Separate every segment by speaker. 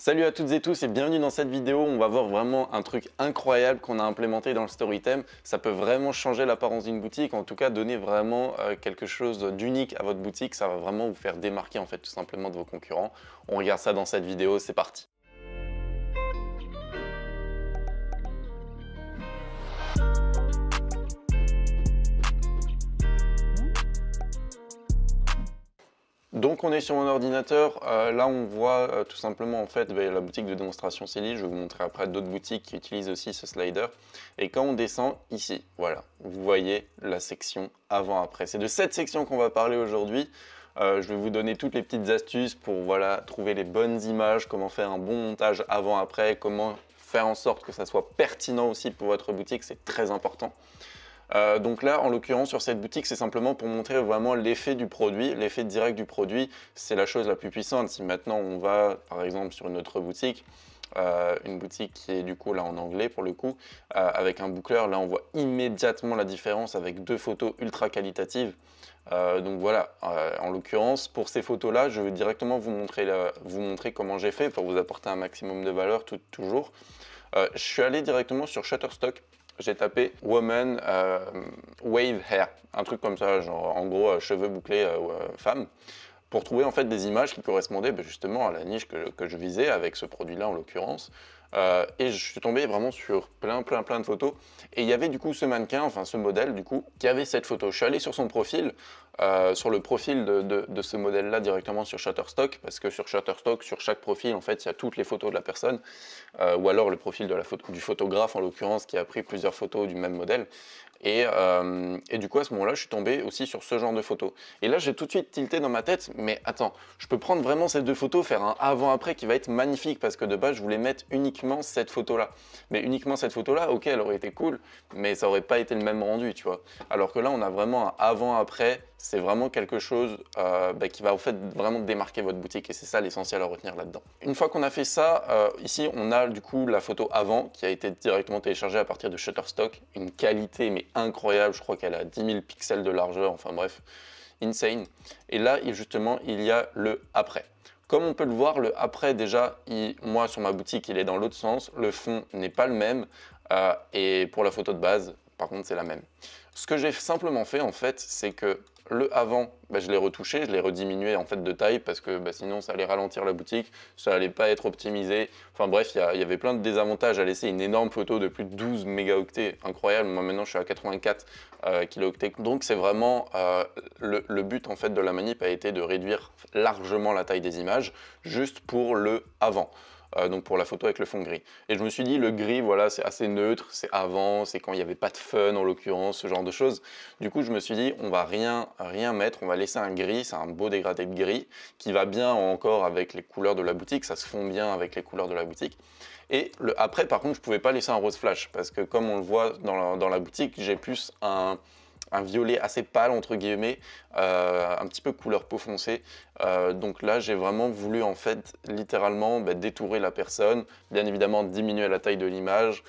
Speaker 1: Salut à toutes et tous et bienvenue dans cette vidéo. On va voir vraiment un truc incroyable qu'on a implémenté dans le Storytem. Ça peut vraiment changer l'apparence d'une boutique, en tout cas donner vraiment quelque chose d'unique à votre boutique. Ça va vraiment vous faire démarquer en fait tout simplement de vos concurrents. On regarde ça dans cette vidéo, c'est parti. Donc on est sur mon ordinateur, là on voit tout simplement en fait la boutique de démonstration Céline. Je vais vous montrer après d'autres boutiques qui utilisent aussi ce slider. Et quand on descend ici, voilà, vous voyez la section avant-après. C'est de cette section qu'on va parler aujourd'hui. Je vais vous donner toutes les petites astuces pour voilà, trouver les bonnes images, comment faire un bon montage avant-après, comment faire en sorte que ça soit pertinent aussi pour votre boutique, c'est très important. Donc là, en l'occurrence, sur cette boutique, c'est simplement pour montrer vraiment l'effet du produit. L'effet direct du produit, c'est la chose la plus puissante. Si maintenant on va, par exemple, sur une autre boutique, une boutique qui est du coup là en anglais pour le coup, avec un boucleur, là on voit immédiatement la différence avec deux photos ultra qualitatives. Donc voilà, en l'occurrence, pour ces photos-là, je vais directement vous montrer comment j'ai fait pour vous apporter un maximum de valeur toujours. Je suis allé directement sur Shutterstock. J'ai tapé Woman Wave Hair, un truc comme ça, genre en gros cheveux bouclés femme, pour trouver en fait des images qui correspondaient justement à la niche que je visais avec ce produit-là en l'occurrence. Et je suis tombé vraiment sur plein de photos. Et il y avait du coup ce mannequin, enfin ce modèle du coup, qui avait cette photo. Je suis allé sur son profil, sur le profil de ce modèle-là directement sur Shutterstock, parce que sur Shutterstock, sur chaque profil, en fait, il y a toutes les photos de la personne, ou alors le profil du photographe en l'occurrence, qui a pris plusieurs photos du même modèle. Et du coup, à ce moment-là, je suis tombé aussi sur ce genre de photos. Et là, j'ai tout de suite tilté dans ma tête, mais attends, je peux prendre vraiment ces deux photos, faire un avant-après qui va être magnifique, parce que de base, je voulais mettre uniquement cette photo-là. Mais uniquement cette photo-là, ok, elle aurait été cool, mais ça aurait pas été le même rendu, tu vois. Alors que là, on a vraiment un avant-après, c'est vraiment quelque chose qui va en fait vraiment démarquer votre boutique, et c'est ça l'essentiel à retenir là-dedans. Une fois qu'on a fait ça, ici, on a du coup la photo avant, qui a été directement téléchargée à partir de Shutterstock, une qualité mais incroyable, je crois qu'elle a 10 000 pixels de largeur, enfin bref, insane. Et là, justement, il y a le après. Comme on peut le voir, le après déjà, moi sur ma boutique, il est dans l'autre sens, le fond n'est pas le même, et pour la photo de base, par contre, c'est la même. Ce que j'ai simplement fait en fait, c'est que le avant, je l'ai retouché, je l'ai rediminué en fait de taille parce que sinon ça allait ralentir la boutique, ça allait pas être optimisé. Enfin bref, il y avait plein de désavantages à laisser une énorme photo de plus de 12 mégaoctets, incroyable. Moi maintenant je suis à 84 kilooctets. Donc c'est vraiment le but en fait de la manip a été de réduire largement la taille des images juste pour le avant. Donc pour la photo avec le fond gris. Et je me suis dit, le gris, voilà, c'est assez neutre, c'est avant, c'est quand il n'y avait pas de fun en l'occurrence, ce genre de choses. Du coup, je me suis dit, on va rien mettre, on va laisser un gris, c'est un beau dégradé de gris, qui va bien encore avec les couleurs de la boutique, ça se fond bien avec les couleurs de la boutique. Et après, par contre, je ne pouvais pas laisser un rose flash, parce que comme on le voit dans la boutique, j'ai plus un violet assez pâle entre guillemets, un petit peu couleur peau foncée. Donc là j'ai vraiment voulu en fait littéralement détourer la personne, bien évidemment diminuer la taille de l'image.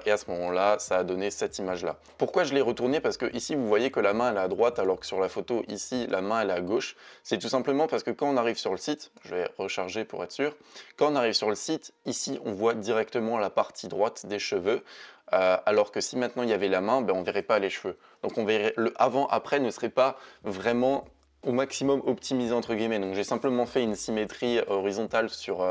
Speaker 1: Et à ce moment-là, ça a donné cette image-là. Pourquoi je l'ai retourné? Parce que ici, vous voyez que la main elle est à droite, alors que sur la photo, ici, la main elle est à gauche. C'est tout simplement parce que quand on arrive sur le site, je vais recharger pour être sûr, quand on arrive sur le site, ici, on voit directement la partie droite des cheveux, alors que si maintenant il y avait la main, on ne verrait pas les cheveux. Donc on verrait le avant-après ne serait pas vraiment au maximum optimisé entre guillemets. Donc j'ai simplement fait une symétrie horizontale sur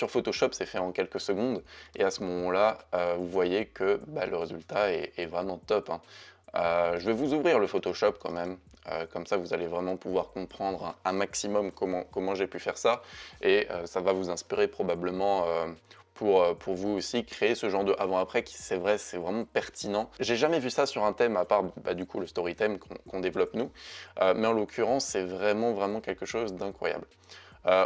Speaker 1: Photoshop, c'est fait en quelques secondes. Et à ce moment-là, vous voyez que le résultat est vraiment top, hein. Je vais vous ouvrir le Photoshop quand même. Comme ça, vous allez vraiment pouvoir comprendre un maximum comment j'ai pu faire ça. Et ça va vous inspirer probablement pour vous aussi créer ce genre de avant-après qui c'est vrai, c'est vraiment pertinent. J'ai jamais vu ça sur un thème à part du coup le story theme qu'on développe nous. Mais en l'occurrence, c'est vraiment quelque chose d'incroyable.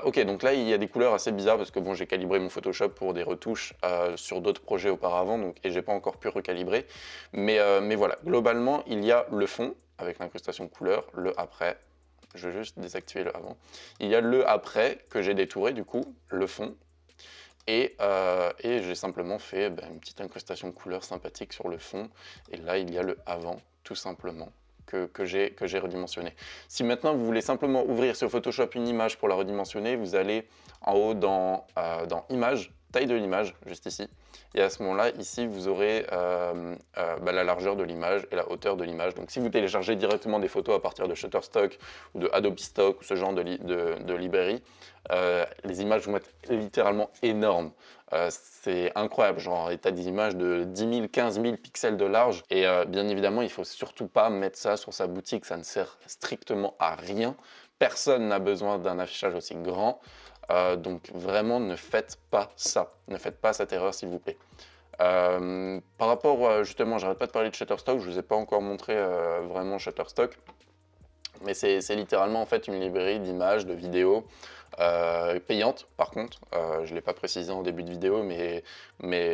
Speaker 1: Ok, donc là il y a des couleurs assez bizarres parce que bon, j'ai calibré mon Photoshop pour des retouches sur d'autres projets auparavant, et j'ai pas encore pu recalibrer. Mais voilà, globalement il y a le fond avec l'incrustation de couleurs, le après. Je vais juste désactiver le avant. Il y a le après que j'ai détouré du coup, le fond. Et j'ai simplement fait une petite incrustation de couleurs sympathique sur le fond. Et là il y a le avant, tout simplement. que j'ai redimensionné. Si maintenant vous voulez simplement ouvrir sur Photoshop une image pour la redimensionner, vous allez en haut dans Images, taille de l'image, juste ici. Et à ce moment-là, ici, vous aurez la largeur de l'image et la hauteur de l'image. Donc si vous téléchargez directement des photos à partir de Shutterstock ou de Adobe Stock ou ce genre de librairie, les images vont être littéralement énormes. C'est incroyable, genre tu as des images de 10 000, 15 000 pixels de large. Et bien évidemment, il ne faut surtout pas mettre ça sur sa boutique, ça ne sert strictement à rien. Personne n'a besoin d'un affichage aussi grand. Donc vraiment, ne faites pas ça. Ne faites pas cette erreur, s'il vous plaît. Par rapport, justement, j'arrête pas de parler de Shutterstock, je ne vous ai pas encore montré vraiment Shutterstock. Mais c'est littéralement en fait une librairie d'images, de vidéos, payante par contre. Je ne l'ai pas précisé en début de vidéo, mais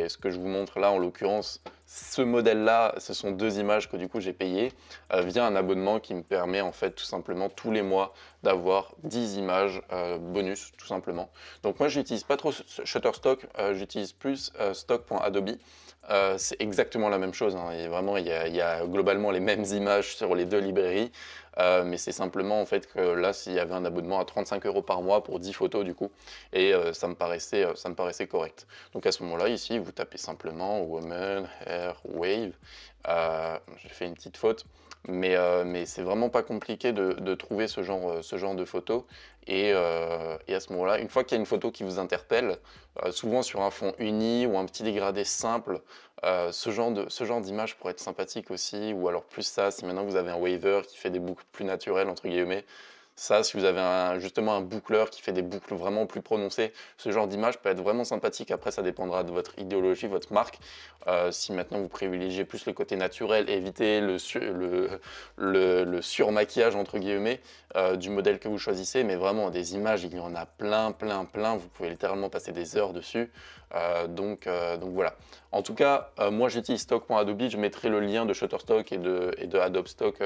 Speaker 1: ce que je vous montre là, en l'occurrence, ce modèle-là, ce sont 2 images que du coup j'ai payées via un abonnement qui me permet en fait tout simplement tous les mois d'avoir 10 images bonus, tout simplement. Donc moi, j'utilise pas trop Shutterstock, j'utilise plus stock.adobe. C'est exactement la même chose, hein. Et vraiment, il y a globalement les mêmes images sur les 2 librairies. Mais c'est simplement en fait que là, s'il y avait un abonnement à 35 € par mois pour 10 photos du coup, et ça me paraissait correct. Donc à ce moment-là, ici, vous tapez simplement Woman, Hair, Wave. J'ai fait une petite faute, mais c'est vraiment pas compliqué de trouver ce genre de photos. Et à ce moment-là, une fois qu'il y a une photo qui vous interpelle, souvent sur un fond uni ou un petit dégradé simple, ce genre d'image pourrait être sympathique aussi, ou alors plus ça, si maintenant vous avez un waver qui fait des boucles plus naturelles, entre guillemets, ça, si vous avez justement un boucleur qui fait des boucles vraiment plus prononcées, ce genre d'image peut être vraiment sympathique. Après, ça dépendra de votre idéologie, votre marque. Si maintenant vous privilégiez plus le côté naturel, évitez le surmaquillage, entre guillemets, du modèle que vous choisissez. Mais vraiment, des images, il y en a plein, plein, plein. Vous pouvez littéralement passer des heures dessus. Donc voilà. En tout cas, moi j'utilise stock.adobe. Je mettrai le lien de Shutterstock et de Adobe Stock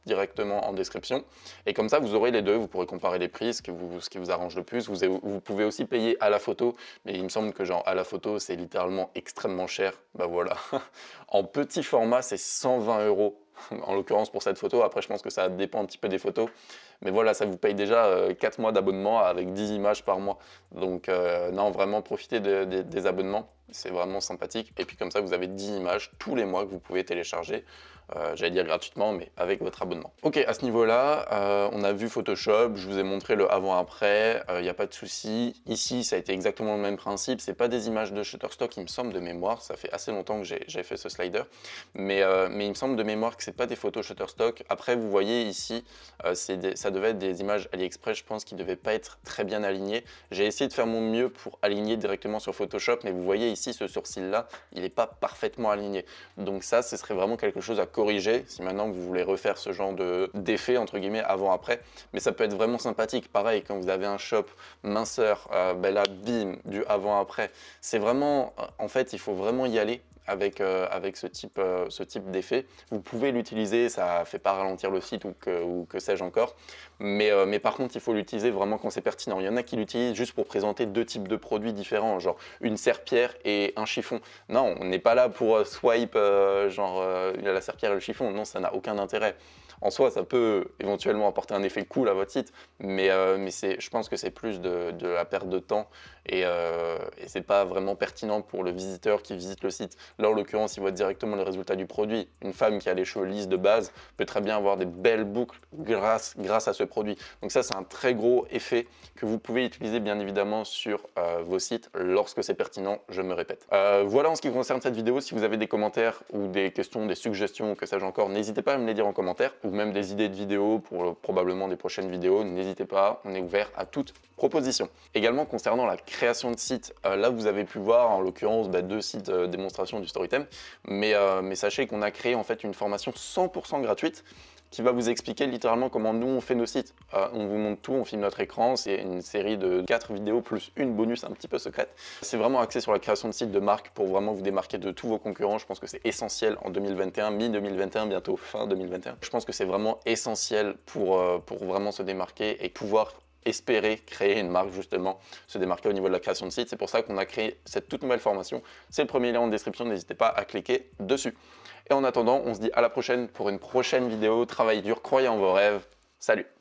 Speaker 1: directement en description. Et comme ça, vous aurez les deux, vous pourrez comparer les prix, ce qui vous arrange le plus. Vous pouvez aussi payer à la photo, mais il me semble que genre à la photo, c'est littéralement extrêmement cher. Bah voilà. En petit format, c'est 120 €. En l'occurrence pour cette photo, après je pense que ça dépend un petit peu des photos, mais voilà, ça vous paye déjà 4 mois d'abonnement avec 10 images par mois. Donc non, vraiment profitez des abonnements, c'est vraiment sympathique. Et puis comme ça, vous avez 10 images tous les mois que vous pouvez télécharger. J'allais dire gratuitement, mais avec votre abonnement. Ok, à ce niveau-là, on a vu Photoshop, je vous ai montré le avant-après, il n'y a pas de souci. Ici, ça a été exactement le même principe, c'est pas des images de Shutterstock, il me semble de mémoire, ça fait assez longtemps que j'ai fait ce slider, mais il me semble de mémoire que c'est pas des photos Shutterstock. Après, vous voyez ici, ça devait être des images AliExpress, je pense, qui ne devaient pas être très bien alignées. J'ai essayé de faire mon mieux pour aligner directement sur Photoshop, mais vous voyez ici, ce sourcil-là, il n'est pas parfaitement aligné. Donc ça, ce serait vraiment quelque chose à corriger si maintenant vous voulez refaire ce genre d'effet entre guillemets avant-après, mais ça peut être vraiment sympathique. Pareil, quand vous avez un shop minceur, ben là, bim, du avant-après, c'est vraiment, en fait, il faut vraiment y aller avec ce type d'effet. Vous pouvez l'utiliser, ça ne fait pas ralentir le site ou que sais-je encore, mais par contre il faut l'utiliser vraiment quand c'est pertinent. Il y en a qui l'utilisent juste pour présenter 2 types de produits différents, genre une serpillière et un chiffon. Non, on n'est pas là pour swipe la serpillière et le chiffon, non, ça n'a aucun intérêt. En soi, ça peut éventuellement apporter un effet cool à votre site, mais je pense que c'est plus de la perte de temps et c'est pas vraiment pertinent pour le visiteur qui visite le site. Là, en l'occurrence, il voit directement les résultats du produit. Une femme qui a les cheveux lisses de base peut très bien avoir des belles boucles grâce à ce produit. Donc ça, c'est un très gros effet que vous pouvez utiliser bien évidemment sur vos sites lorsque c'est pertinent, je me répète. Voilà en ce qui concerne cette vidéo. Si vous avez des commentaires ou des questions, des suggestions ou que sais-je encore, n'hésitez pas à me les dire en commentaire, ou même des idées de vidéos pour probablement des prochaines vidéos, n'hésitez pas, on est ouvert à toute proposition. Également concernant la création de sites, là vous avez pu voir en l'occurrence 2 sites démonstration du Storytime, mais sachez qu'on a créé en fait une formation 100% gratuite qui va vous expliquer littéralement comment nous on fait nos sites. On vous montre tout, on filme notre écran, c'est une série de 4 vidéos plus une bonus un petit peu secrète. C'est vraiment axé sur la création de sites de marque pour vraiment vous démarquer de tous vos concurrents. Je pense que c'est essentiel en 2021, mi-2021, bientôt fin 2021. Je pense que c'est vraiment essentiel pour vraiment se démarquer et pouvoir espérer créer une marque justement, se démarquer au niveau de la création de site. C'est pour ça qu'on a créé cette toute nouvelle formation. C'est le premier lien en description, n'hésitez pas à cliquer dessus. Et en attendant, on se dit à la prochaine pour une prochaine vidéo. Travaillez dur, croyez en vos rêves. Salut!